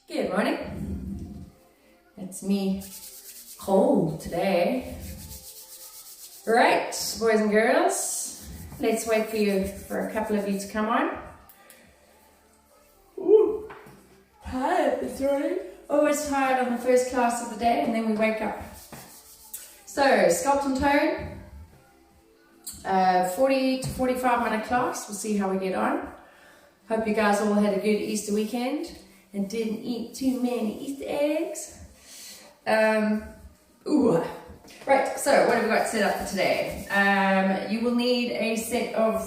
Good morning. It's me, cold today. Right, boys and girls, let's wait for a couple of you to come on. Ooh, tired this morning. Always tired on the first class of the day, and then we wake up. So, Sculpt and Tone, 40 to 45 minute class. We'll see how we get on. Hope you guys all had a good Easter weekend and didn't eat too many Easter eggs. Right, so what have we got set up for today? You will need a set of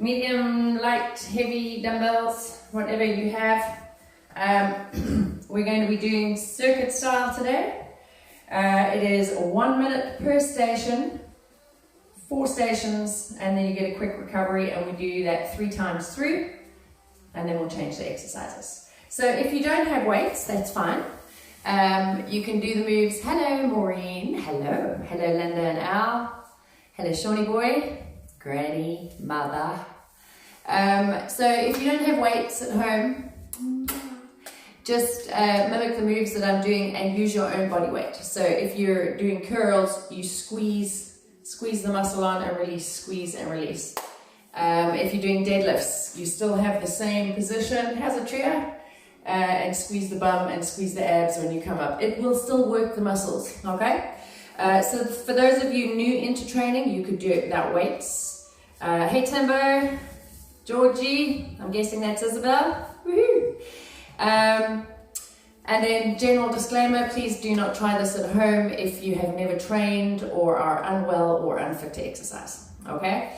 medium, light, heavy dumbbells, whatever you have. We're going to be doing circuit style today. It is 1 minute per station, 4 stations, and then you get a quick recovery, and we do that 3 times through, and then we'll change the exercises. So if you don't have weights, that's fine. You can do the moves. Hello, Maureen. Hello. Hello, Linda and Al. Hello, Shawnee boy. Granny, mother. So if you don't have weights at home, just mimic the moves that I'm doing and use your own body weight. So if you're doing curls, you squeeze the muscle on and release, squeeze and release. If you're doing deadlifts, you still have the same position, how's a trio? And squeeze the bum and squeeze the abs when you come up. It will still work the muscles, okay? So for those of you new into training, you could do it without weights. Hey Timbo, Georgie, I'm guessing that's Isabel. Woohoo! And then general disclaimer, please do not try this at home if you have never trained or are unwell or unfit to exercise, okay?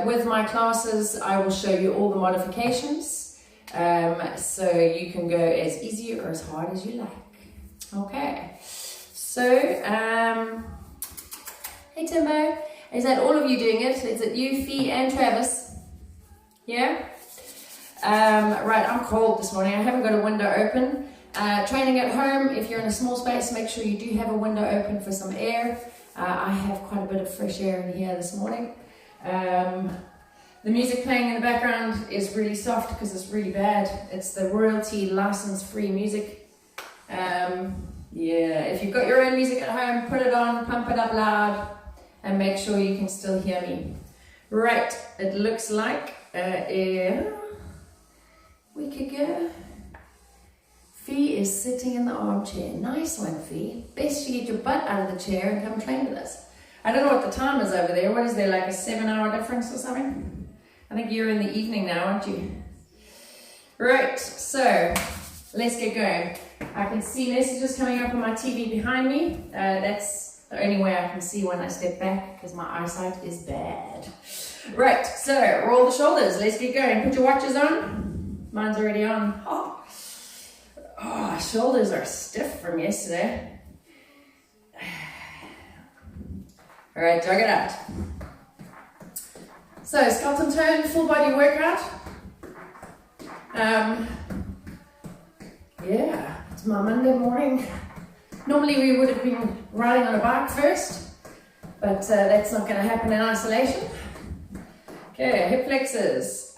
With my classes, I will show you all the modifications, so you can go as easy or as hard as you like. Okay, so, hey Timbo, is that all of you doing it? Is it you, Fee, and Travis? Yeah? Right, I'm cold this morning. I haven't got a window open. Training at home, if you're in a small space, make sure you do have a window open for some air. I have quite a bit of fresh air in here this morning. The music playing in the background is really soft because it's really bad. It's the royalty license-free music. Yeah, if you've got your own music at home, put it on, pump it up loud, and make sure you can still hear me. Right, it looks like we could go. Fee is sitting in the armchair. Nice one, Fee. Best you get your butt out of the chair and come train with us. I don't know what the time is over there. What is there, like a 7-hour difference or something? I think you're in the evening now, aren't you? Right, so let's get going. I can see messages coming up on my TV behind me. That's the only way I can see when I step back because my eyesight is bad. Right, so roll the shoulders. Let's get going. Put your watches on. Mine's already on. Oh, shoulders are stiff from yesterday. All right, jog it out. So, Sculpt and Tone, full body workout. Yeah, it's my Monday morning. Normally we would have been riding on a bike first, but that's not going to happen in isolation. Okay, hip flexors.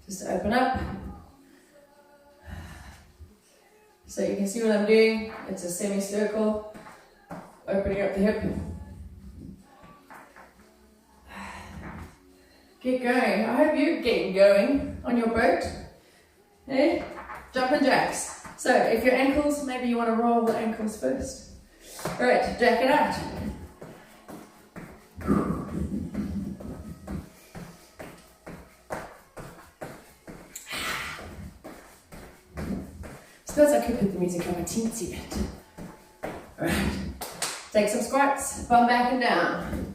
Just open up. So you can see what I'm doing. It's a semicircle, opening up the hip. Get going. I hope you're getting going on your boat. Eh? Jumping jacks. So if your ankles, maybe you want to roll the ankles first. All right, jack it out. Suppose I could put the music on a teensy bit. All right, take some squats, bum back and down.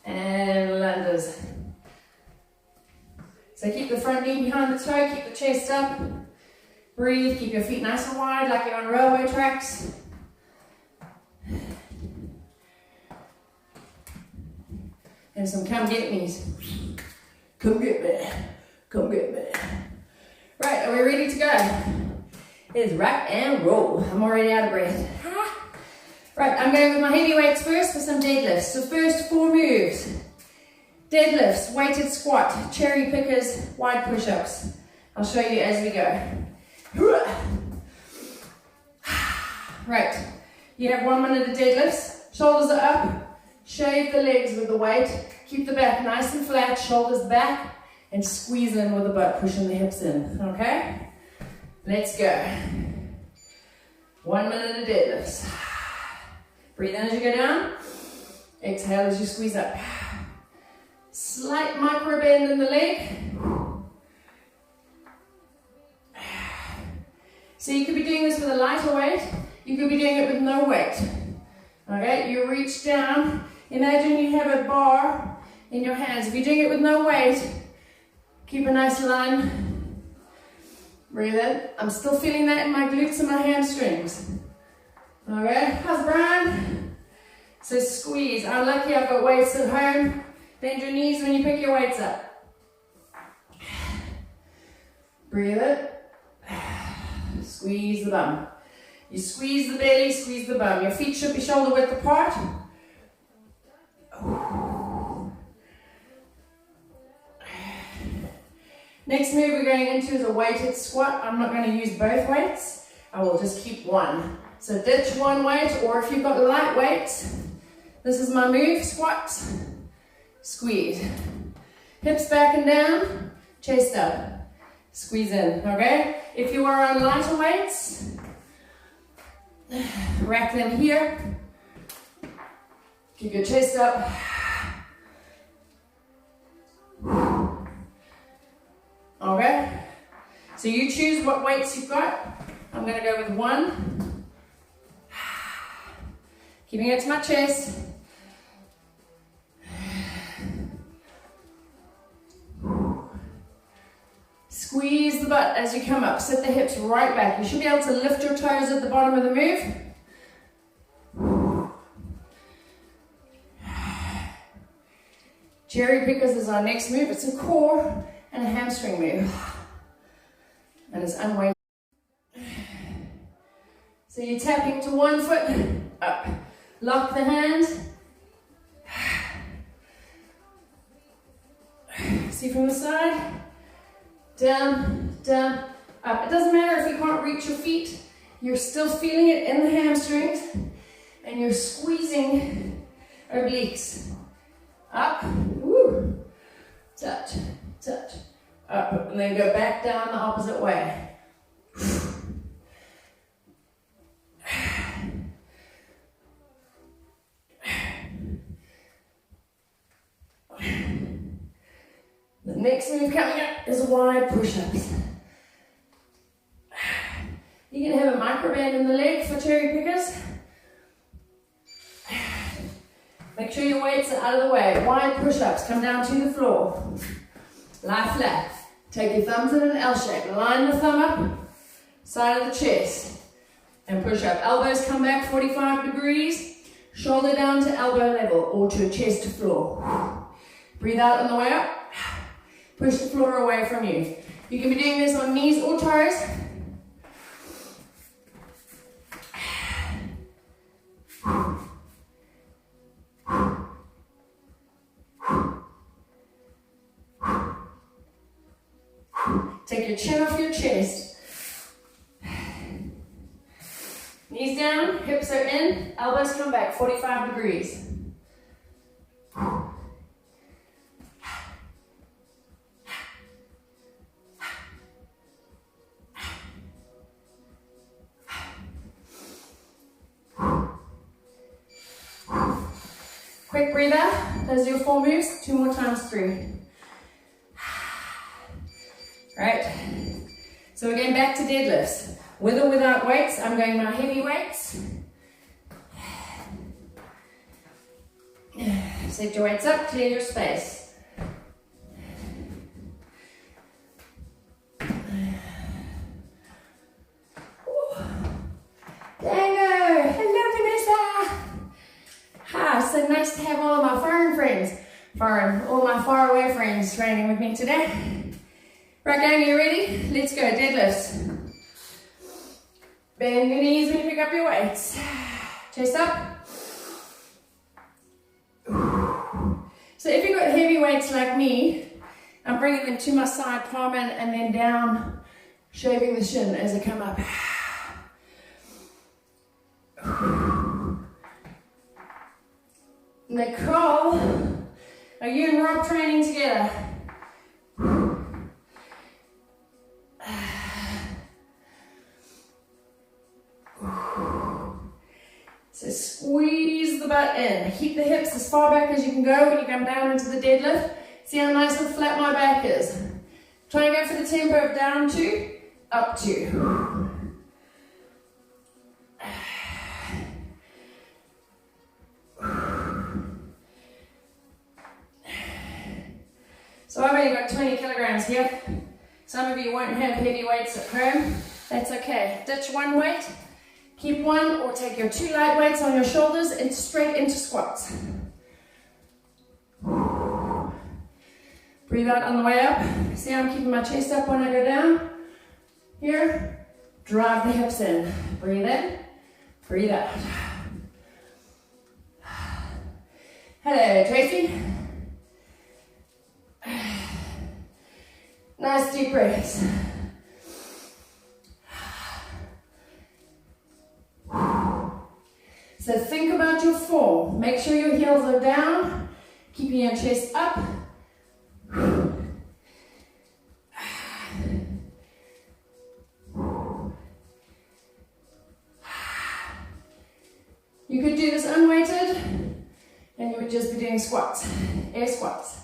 And lunges. So keep the front knee behind the toe, keep the chest up. Breathe, keep your feet nice and wide like you're on railway tracks. And some come get me's. Come get me, come get me. Right, are we ready to go? It is rock and roll. I'm already out of breath. Right, I'm going with my heavy weights first for some deadlifts. So first 4 moves. Deadlifts, weighted squat, cherry pickers, wide push-ups. I'll show you as we go. Right, you have 1 minute of deadlifts, shoulders are up, shave the legs with the weight, keep the back nice and flat, shoulders back, and squeeze in with the butt, pushing the hips in, okay? Let's go. 1 minute of deadlifts. Breathe in as you go down, exhale as you squeeze up. Slight micro bend in the leg. So you could be doing this with a lighter weight, you could be doing it with no weight. Okay, you reach down, imagine you have a bar in your hands. If you're doing it with no weight, keep a nice line. Breathe in. I'm still feeling that in my glutes and my hamstrings. Okay, how's Brian? So squeeze. I'm lucky I've got weights at home. Bend your knees when you pick your weights up. Breathe in. Squeeze the bum. You squeeze the belly, squeeze the bum. Your feet should be shoulder width apart. Next move we're going into is a weighted squat. I'm not going to use both weights. I will just keep one. So ditch one weight, or if you've got light weights, this is my move, squat, squeeze. Hips back and down, chest up. Squeeze in, okay? If you are on lighter weights, rack them here. Keep your chest up. Okay? So you choose what weights you've got. I'm going to go with one. Keeping it to my chest. Squeeze the butt as you come up. Sit the hips right back. You should be able to lift your toes at the bottom of the move. Cherry pickers is our next move. It's a core and a hamstring move. And it's unweighted. So you're tapping to one foot, up. Lock the hands. See from the side. Down, down, up. It doesn't matter if you can't reach your feet. You're still feeling it in the hamstrings. And you're squeezing obliques. Up, woo. Touch, touch. Up, and then go back down the opposite way. The next move coming up is wide push-ups. You can have a micro band in the leg for cherry pickers. Make sure your weights are out of the way. Wide push-ups, come down to the floor. Lie flat. Take your thumbs in an L shape. Line the thumb up, side of the chest, and push up. Elbows come back 45 degrees. Shoulder down to elbow level or to chest to floor. Breathe out on the way up. Push the floor away from you. You can be doing this on knees or toes. Take your chin off your chest. Knees down, hips are in, elbows come back 45 degrees. Quick breather. Those are your 4 moves. 2 more times, 3. Right, so we're going back to deadlifts. With or without weights, I'm going my heavy weights. Set your weights up, clear your space. Dango, hello Vanessa. Ah, so nice to have all of my foreign friends, all my faraway friends training with me today. Right, gang, you ready? Let's go, deadlifts. Bend your knees when you pick up your weights. Chest up. So if you've got heavy weights like me, I'm bringing them to my side palm and then down, shaving the shin as I come up. Nicole, are you and Rob training together? So squeeze the butt in. Keep the hips as far back as you can go when you come down into the deadlift. See how nice and flat my back is. Try and go for the tempo of down 2, up 2. So I've only got 20 kilograms here. Some of you won't have heavy weights at home. That's okay. Ditch one weight, keep one, or take your 2 light weights on your shoulders and straight into squats. Breathe out on the way up. See how I'm keeping my chest up when I go down? Here, drive the hips in. Breathe in, breathe out. Hello, Tracy. Nice deep breaths. So think about your form. Make sure your heels are down, keeping your chest up. You could do this unweighted, and you would just be doing squats, air squats.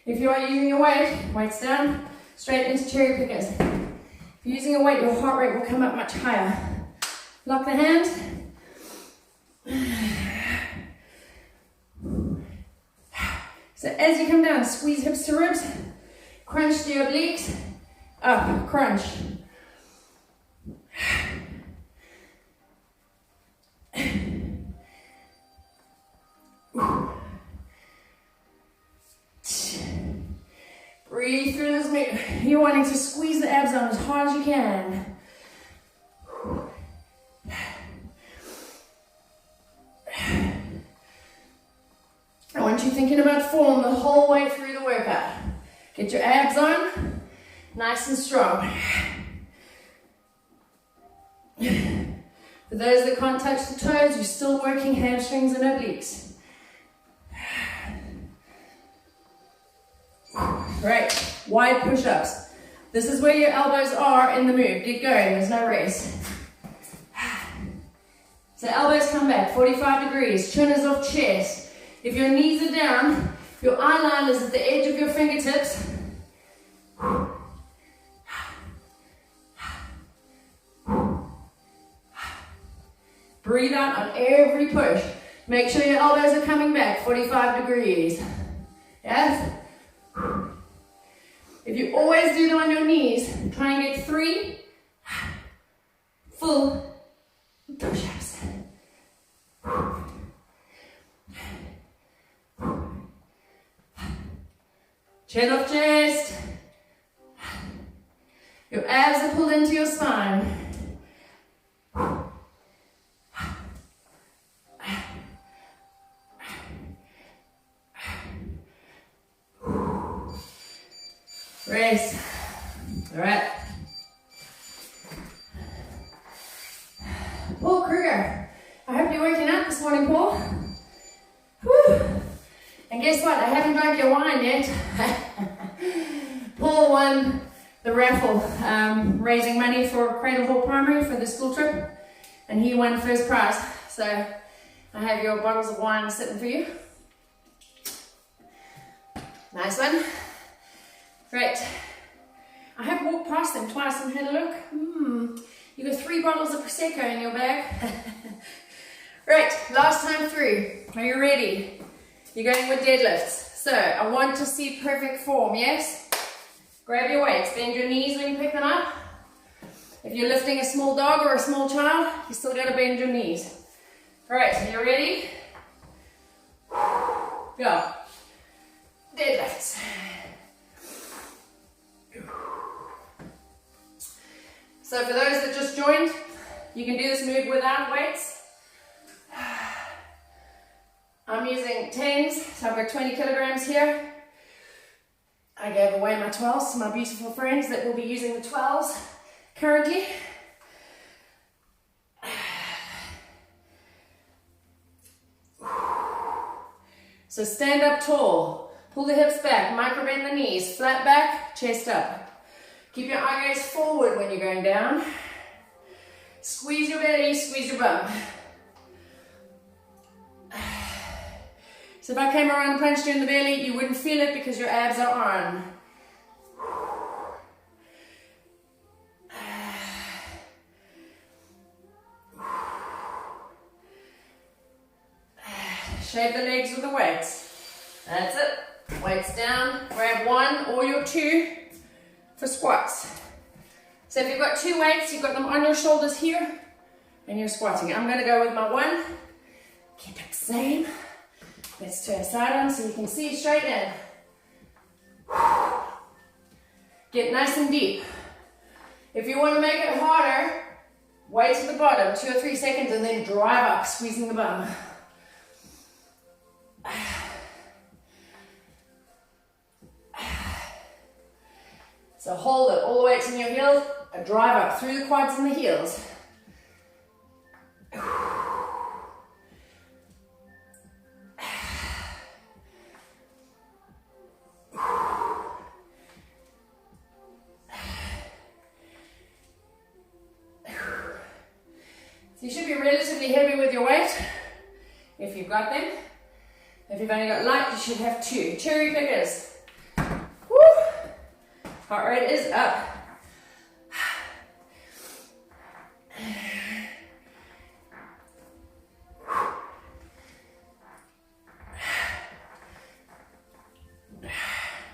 If you are using your weight, weights down, straight into cherry pickers. If you're using a weight, your heart rate will come up much higher. Lock the hand. So as you come down, squeeze hips to ribs, crunch to your obliques, up, crunch. Breathe through this movement. You're wanting to squeeze the abs on as hard as you can. I want you thinking about form the whole way through the workout. Get your abs on, nice and strong. For those that can't touch the toes, you're still working hamstrings and obliques. Great. Wide push-ups. This is where your elbows are in the move. Get going. There's no race. So elbows come back, 45 degrees. Chin is off chest. If your knees are down, your eye line is at the edge of your fingertips. Breathe out on every push. Make sure your elbows are coming back, 45 degrees. Yes? If you always do them on your knees, try and get 3 full push-ups. Chin off chest. Your abs are pulled into your spine. Race. All right. Paul Kruger. I hope you're waking up this morning, Paul. Whew. And guess what? I haven't drank your wine yet. Paul won the raffle, raising money for Cradle Hall Primary for the school trip, and he won first prize. So I have your bottles of wine sitting for you. Nice one. Great. I have walked past them twice and had a look. You got 3 bottles of Prosecco in your bag. Right, last time through. Are you ready? You're going with deadlifts. So I want to see perfect form, yes? Grab your weights, bend your knees when you pick them up. If you're lifting a small dog or a small child, you still got to bend your knees. All right, so you ready? Go. Deadlifts. So for those that just joined, you can do this move without weights. So I've got 20 kilograms here. I gave away my 12s to my beautiful friends that will be using the 12s currently. So stand up tall, pull the hips back, micro bend the knees, flat back, chest up. Keep your eye gaze forward when you're going down. Squeeze your belly, squeeze your bum. So if I came around and punched you in the belly, you wouldn't feel it because your abs are on. Shave the legs with the weights. That's it. Weights down. Grab one or your two for squats. So if you've got two weights, you've got them on your shoulders here, and you're squatting. I'm going to go with my one. Keep it the same. Let's turn side on so you can see straight in. Get nice and deep. If you want to make it harder, weight to the bottom, 2 or 3 seconds, and then drive up, squeezing the bum. So hold it, all the weights in your heels, a drive up through the quads and the heels. So you should be relatively heavy with your weight, if you've got them. If you've only got light, you should have two. Cherry pickers. Woo! Heart rate is up.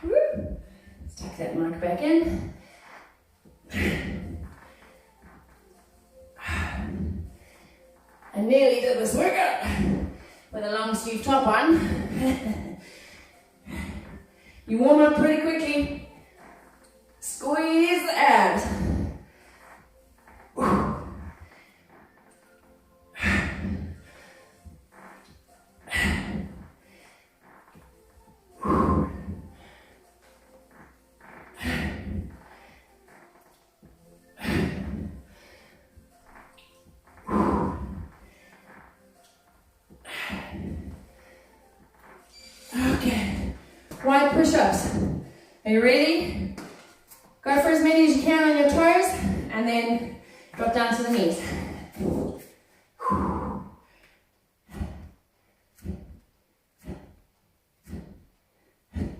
Woo! Let's tuck that mic back in. I nearly did this workout with a long sleeve top on. You warm up pretty quickly. Squeeze the abs. Okay, wide push-ups. Are you ready? Go for as many as you can on your toes, and then drop down to the knees.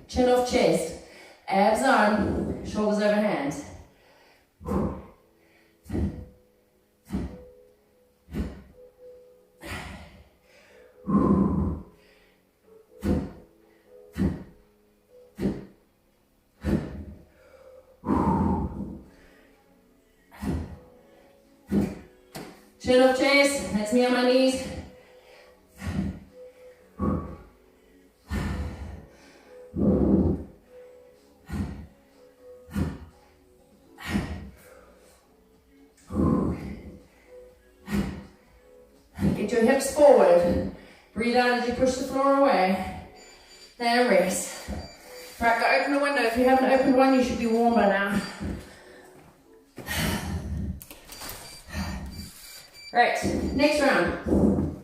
Chin off chest, abs on, shoulders over hands. Chin off chest, that's me on my knees. Get your hips forward. Breathe out as you push the floor away. Then rest. Right, go open the window. If you haven't opened one, you should be warm by now. Right, next round.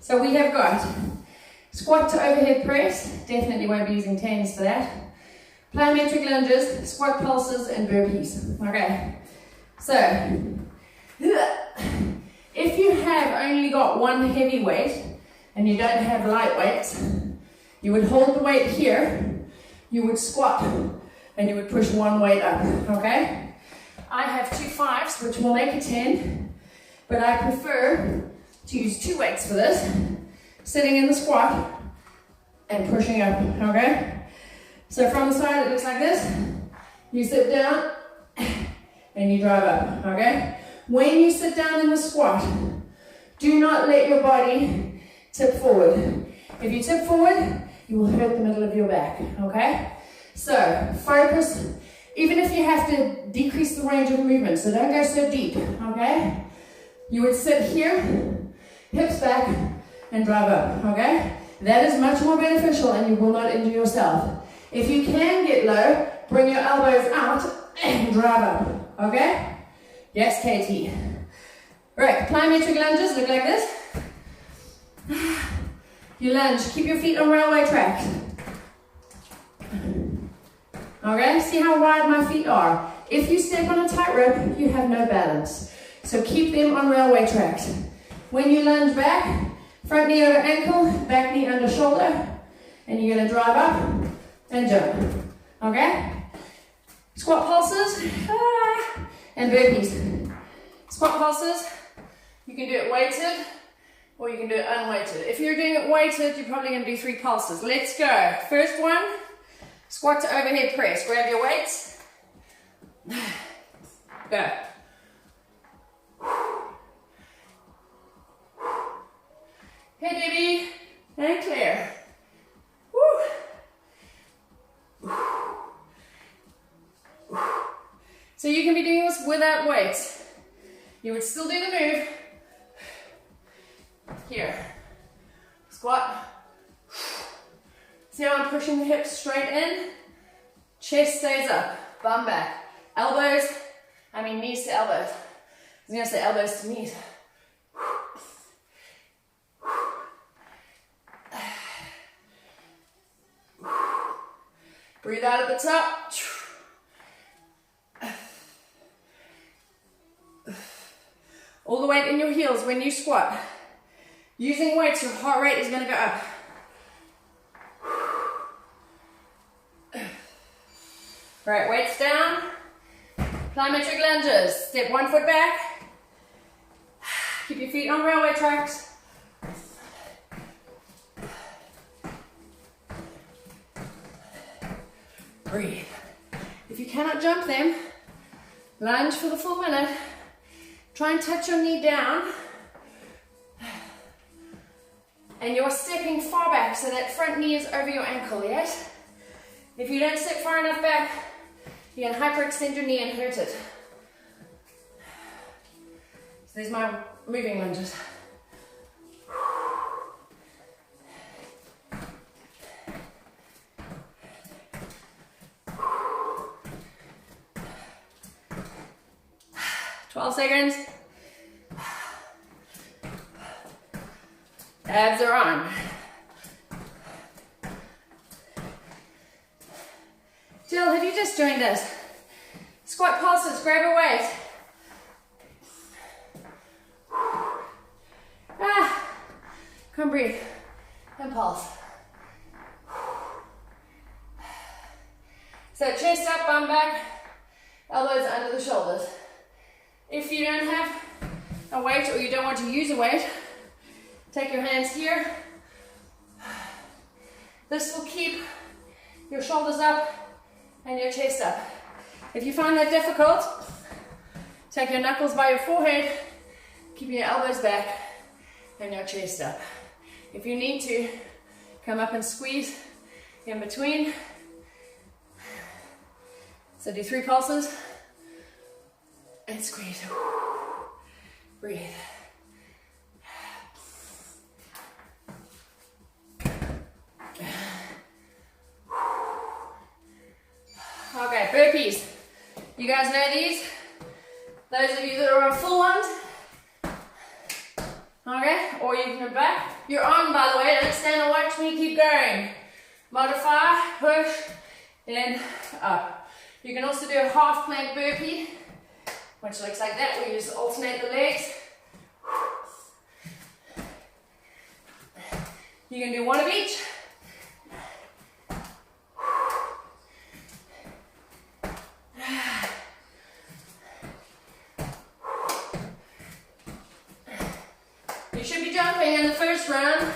So we have got squat to overhead press. Definitely won't be using tens for that. Plyometric lunges, squat pulses, and burpees. Okay, so if you have only got one heavy weight and you don't have light weights, you would hold the weight here, you would squat, and you would push one weight up, okay? I have 2 5s, which will make a 10. But I prefer to use 2 weights for this, sitting in the squat and pushing up, okay? So from the side it looks like this. You sit down and you drive up, okay? When you sit down in the squat, do not let your body tip forward. If you tip forward, you will hurt the middle of your back, okay? So focus, even if you have to decrease the range of movement, so don't go so deep, okay? You would sit here, hips back, and drive up, okay? That is much more beneficial and you will not injure yourself. If you can get low, bring your elbows out and drive up, okay? Yes, Katie. Right, plyometric lunges look like this. You lunge, keep your feet on railway tracks. Okay, see how wide my feet are. If you step on a tightrope, you have no balance. So keep them on railway tracks. When you lunge back, front knee over ankle, back knee under shoulder, and you're gonna drive up and jump, okay? Squat pulses, and burpees. Squat pulses, you can do it weighted, or you can do it unweighted. If you're doing it weighted, you're probably gonna do 3 pulses. Let's go. First one, squat to overhead press. Grab your weights. Go. Head heavy and clear. Woo. So you can be doing this without weights. You would still do the move. Here. Squat. See how I'm pushing the hips straight in? Chest stays up. Bum back. Knees to elbows. I was going to say elbows to knees. Breathe out at the top. All the weight in your heels when you squat. Using weights, your heart rate is going to go up. Right, weights down. Plyometric lunges. Step 1 foot back. Keep your feet on railway tracks. Breathe. If you cannot jump them, lunge for the full minute. Try and touch your knee down. And you're stepping far back so that front knee is over your ankle, yes? If you don't step far enough back, you can hyperextend your knee and hurt it. So there's my moving lunges. Twelve seconds. Abs are on. Jill, have you just joined us? Squat pulses, grab a weight. Come breathe and pulse. So chest up, bum back, elbows under the shoulders. If you don't have a weight or you don't want to use a weight, take your hands here. This will keep your shoulders up and your chest up. If you find that difficult, take your knuckles by your forehead, keep your elbows back and your chest up. If you need to, come up and squeeze in between. So do 3 pulses and squeeze. Breathe. Okay, burpees. You guys know these? Those of you that are on full ones. Okay, or you can go back. You're on, by the way. Don't stand and watch me. Keep going. Modify, push, and up. You can also do a half plank burpee, which looks like that, where you just alternate the legs. You can do one of each. You should be jumping in the first round.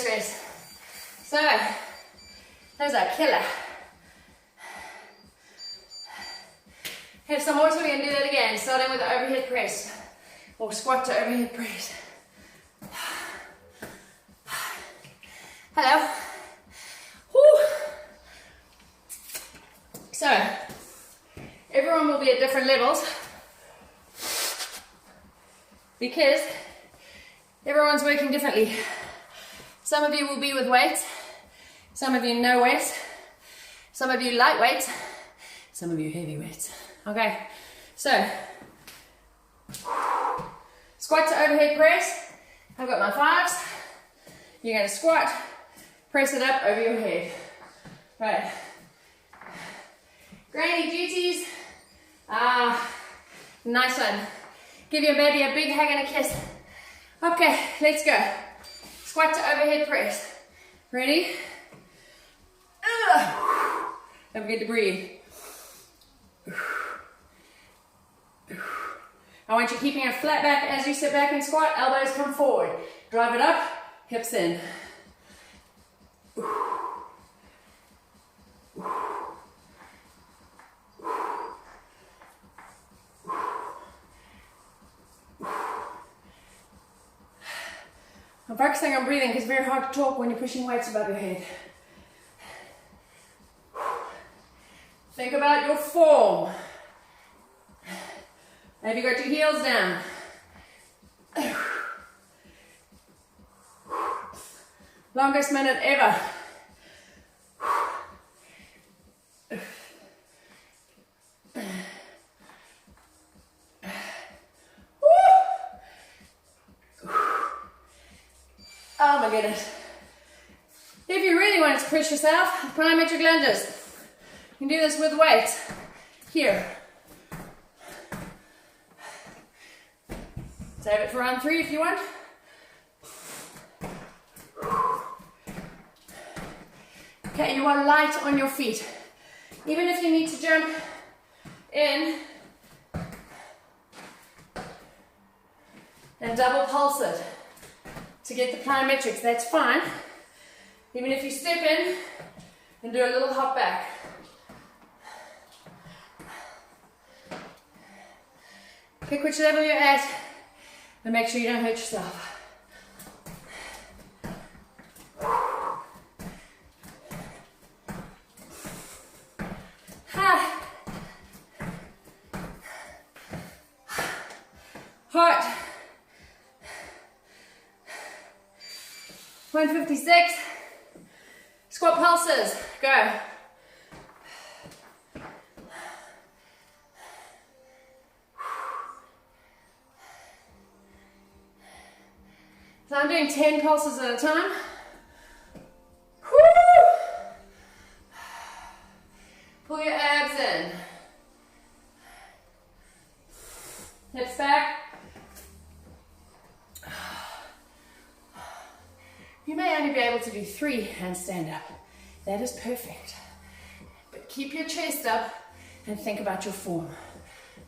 Rest. So, those are killer. Have some more so we can do that again, starting with the overhead press, or squat to overhead press. Hello. Whew. So, everyone will be at different levels because everyone's working differently. Some of you will be with weights, some of you no weights, some of you light weights, some of you heavy weights. Okay, so squat to overhead press. I've got my fives. You're going to squat, press it up over your head. Right. Granny duties. Nice one. Give your baby a big hug and a kiss. Okay, let's go. Squat to overhead press. Ready? Don't forget to breathe. I want you keeping a flat back as you sit back and squat. Elbows come forward. Drive it up, hips in. I'm focusing on breathing because it's very hard to talk when you're pushing weights above your head. Think about your form. Have you got your heels down? Longest minute ever. Oh my goodness. If you really want to push yourself, plyometric lunges. You can do this with weights. Here. Save it for round 3 if you want. Okay, you are light on your feet. Even if you need to jump in and double pulse it to get the plyometrics, that's fine. Even if you step in and do a little hop back. Pick which level you're at and make sure you don't hurt yourself. Hot. 156. Squat pulses. Go. So I'm doing 10 pulses at a time. Woo! Pull your abs in. Hips back. You may only be able to do 3 handstand up. That is perfect. But keep your chest up and think about your form.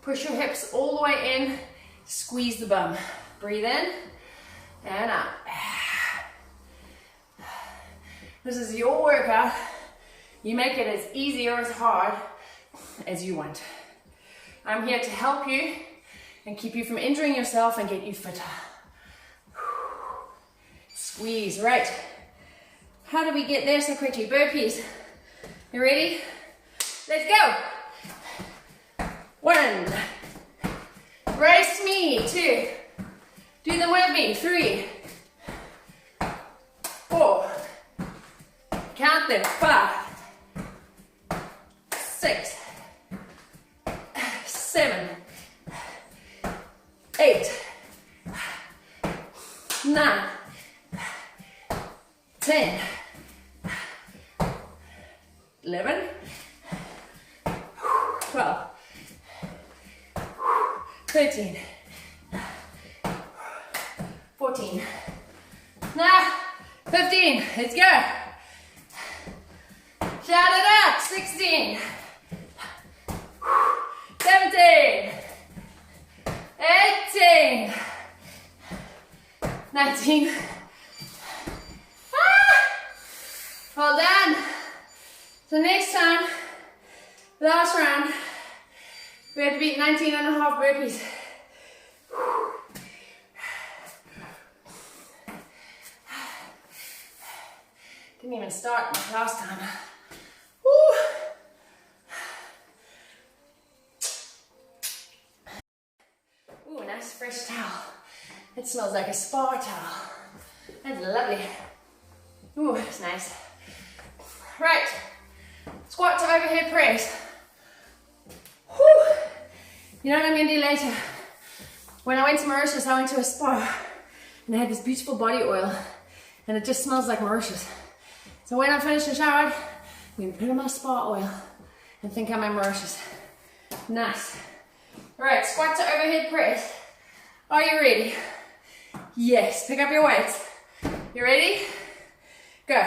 Push your hips all the way in. Squeeze the bum. Breathe in and out. This is your workout. You make it as easy or as hard as you want. I'm here to help you and keep you from injuring yourself and get you fitter. Squeeze, right. How do we get there so quickly? Burpees. You ready? Let's go. 1. Brace me. 2. Do them with me. 3. 4. Count them. 5. 6. 7. 8. 9. 10. 11. 12. 13. 14. 15. Let's go. Shout it out. 16. 17. 18. 19. Well done. So next time, last round, We have to beat 19.5 burpees. Didn't even start much last time. Woo. Ooh, nice fresh towel. It smells like a spa towel. That's lovely. Ooh, that's nice. Right, squat to overhead press. Whew. You know what I'm going to do later? When I went to Mauritius, I went to a spa and they had this beautiful body oil and it just smells like Mauritius. So when I finish the shower, I'm going to put on my spa oil and think I'm in Mauritius. Nice. Alright, squat to overhead press. Are you ready? Yes, pick up your weights. You ready? Go.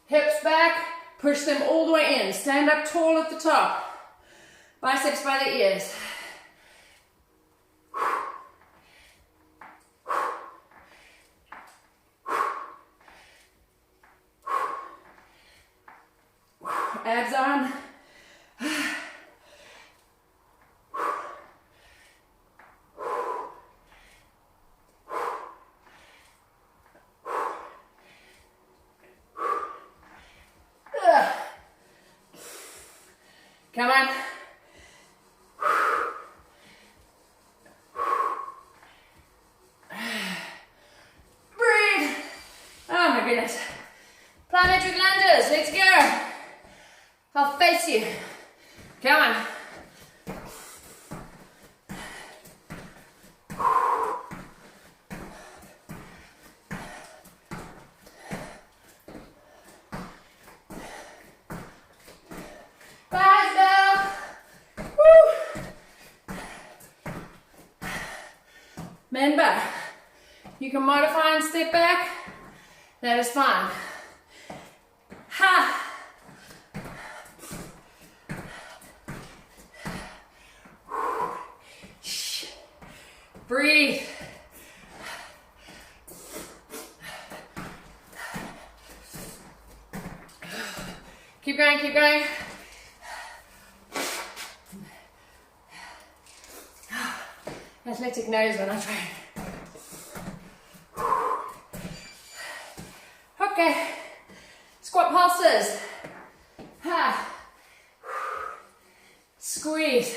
Hips back, push them all the way in. Stand up tall at the top. Biceps by the ears. Abs on. Come on. Breathe. Oh my goodness. Plyometric lunges. Let's go. I'll face you. Come on. Men back. You can modify and step back. That is fine. Ha! Breathe. Keep going, keep going. Athletic nose when I train. Okay. Squat pulses. Ha. Squeeze.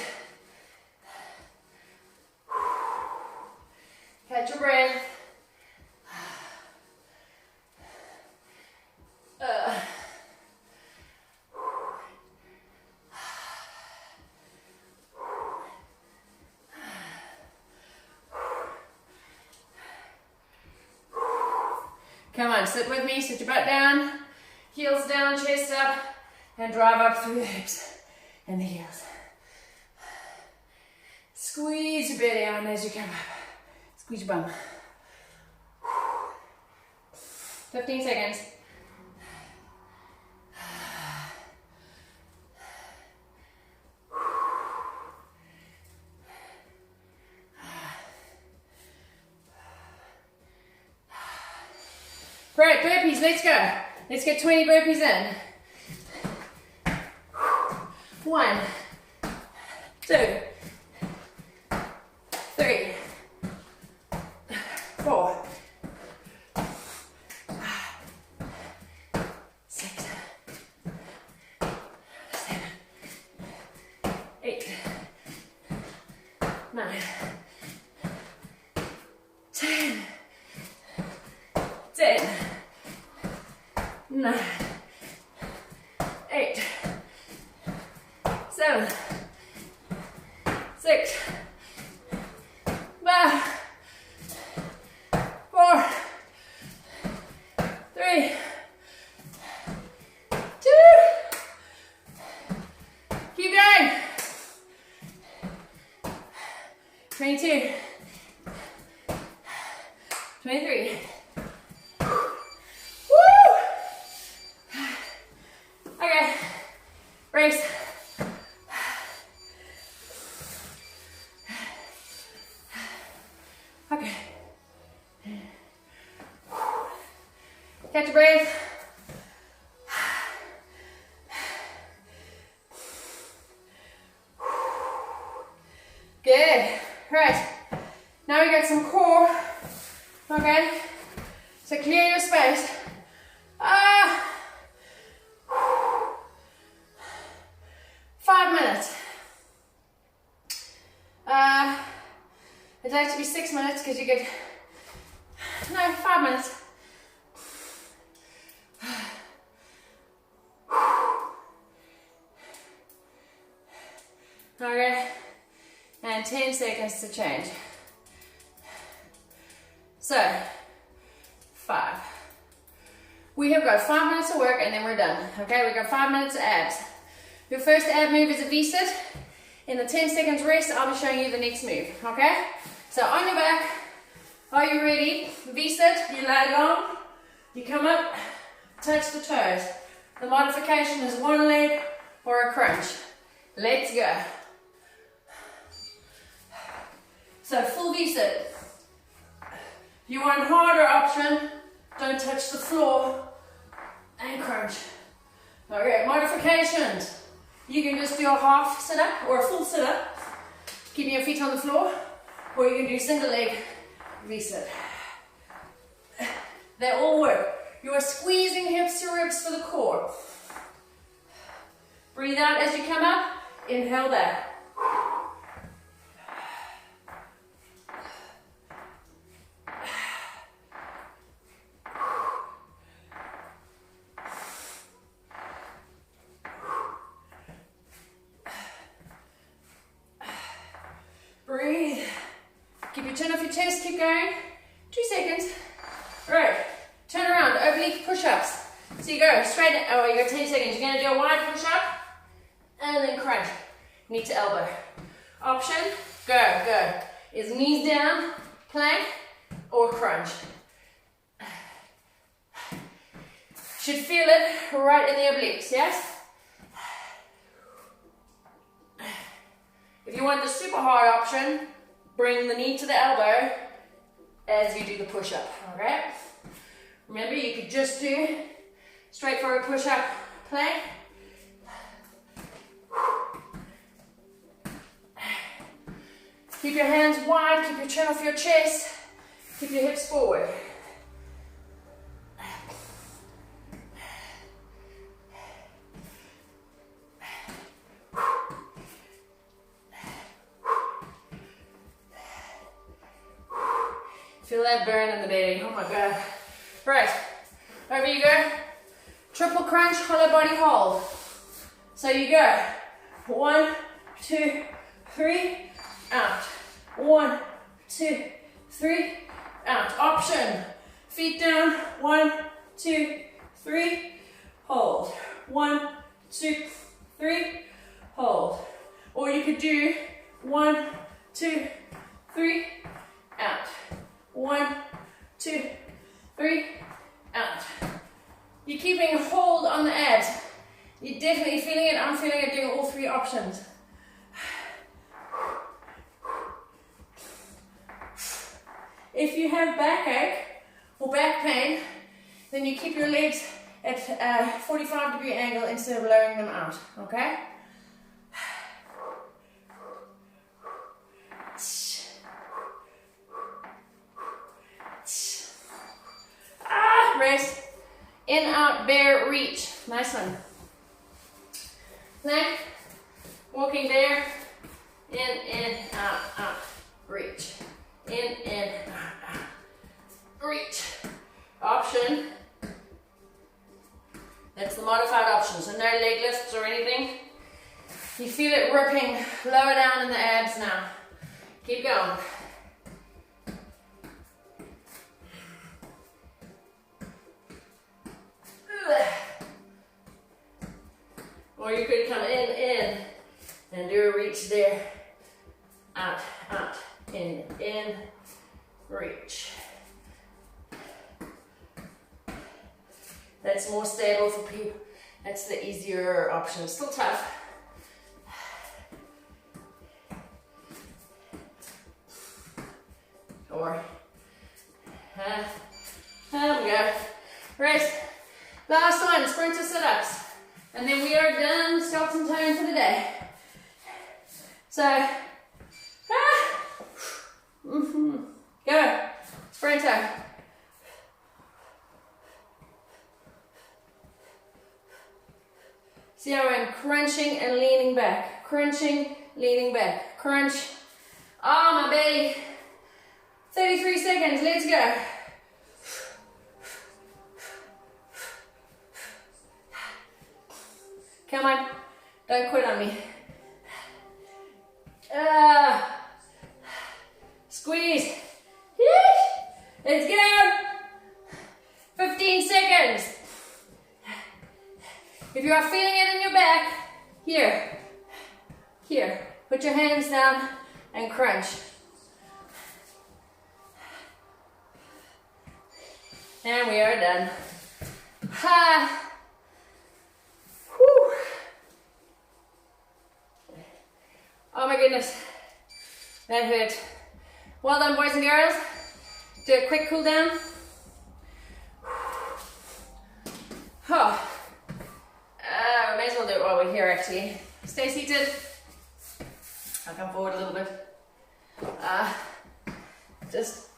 Catch your breath. Come on, sit with me, sit your butt down, heels down, chest up, and drive up through the hips and the heels. Squeeze your belly on as you come up. Squeeze your bum. 15 seconds. Great, burpees, let's go. Let's get 20 burpees in. 1, 2, 3, 4, 6, 7, 8, 9, 10, 9, 8, 7, 6, 5, 4, 3, 2. Keep going. 22, 23. like to be 6 minutes because you get, no, 5 minutes. Okay, and 10 seconds to change. So, 5. We have got 5 minutes of work and then we're done. Okay, we've got 5 minutes of abs. Your first ab move is a V-sit. In the 10 seconds rest, I'll be showing you the next move. Okay, so on your back, are you ready? V-sit, you lie down, you come up, touch the toes. The modification is one leg or a crunch. Let's go. So full V-sit. If you want a harder option, don't touch the floor and crunch. Okay, modifications. You can just do a half sit-up or a full sit-up, keeping your feet on the floor, or you can do single leg V-sit. They all work. You are squeezing hips to ribs for the core. Breathe out as you come up, inhale back. Breathe. Keep your chin off your chest, keep going. 2 seconds. Right, turn around, oblique push-ups. So you go straight, oh, you got 10 seconds. You're gonna do a wide push-up and then crunch. Knee to elbow. Option, go. Is knees down, plank, or crunch. Should feel it right in the obliques, yes? If you want the super hard option, bring the knee to the elbow as you do the push-up, okay? Remember, you could just do straightforward push-up, plank. Keep your hands wide, keep your chin off your chest, keep your hips forward. Feel that burn in the belly, oh my God. Right, over you go. Triple crunch, hollow body hold. So you go, 1, 2, 3, out. 1, 2, 3, out. Option, feet down, 1, 2, 3, hold. 1, 2, 3, hold. Or you could do 1, 2, 3, out. 1, 2, 3, out. You're keeping a hold on the abs. You're definitely feeling it. I'm feeling it doing all 3 options. If you have backache or back pain, then you keep your legs at a 45-degree angle instead of lowering them out, okay? Rest. In, out, bear, reach. Nice one. Plank. Walking bear. In, out, reach. In, out, reach. Option. That's the modified option, so no leg lifts or anything. You feel it ripping lower down in the abs now. Keep going. Or you could come in, and do a reach there. Out, in, reach. That's more stable for people. That's the easier option. Still tough. Or, there we go. Rest. Last one, sprinter sit-ups. And then we are done sculpt and tone for the day. So, go, sprinter. See how I'm crunching and leaning back. Crunching, leaning back. Crunch. Oh, my belly. 33 seconds, let's go. Come on, don't quit on me. Squeeze. Let's go. 15 seconds. If you are feeling it in your back, here, put your hands down and crunch. And we are done. Ha! Whew. Oh my goodness, that hurt. Well done, boys and girls. Do a quick cool down. Oh. We may as well do it while we're here actually. Stay seated. I'll come forward a little bit. Just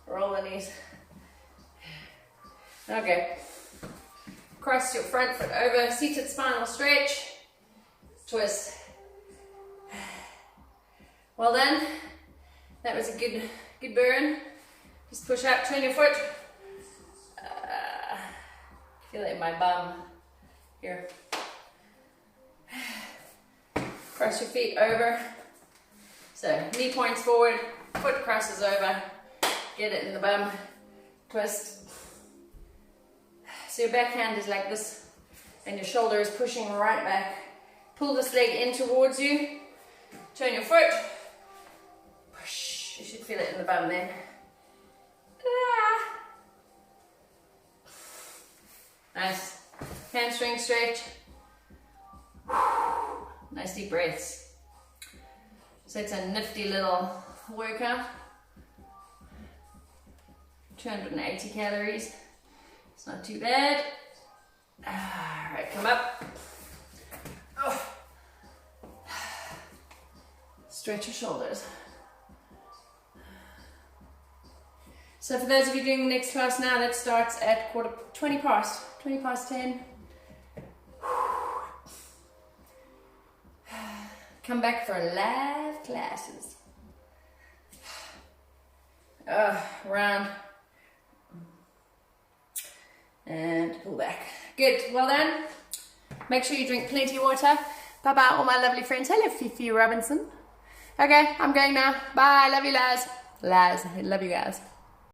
roll the knees. Okay. Cross your front foot over, seated spinal stretch. Twist. Well done. That was a good burn. Just push up, turn your foot. Feel it in my bum. Here. Cross your feet over. So knee points forward, foot crosses over. Get it in the bum. Twist. So your backhand is like this, and your shoulder is pushing right back. Pull this leg in towards you. Turn your foot. Push. You should feel it in the bum then. Nice. Hamstring stretch. Nice deep breaths. So it's a nifty little workout. 280 calories. It's not too bad. Alright, come up. Oh. Stretch your shoulders. So for those of you doing the next class now, that starts at 20 past 10. Come back for live classes. Round. And pull back. Good, well done. Make sure you drink plenty of water. Bye-bye, all my lovely friends. Hello, Fifi Robinson. Okay, I'm going now. Bye, love you, Laz. I love you guys.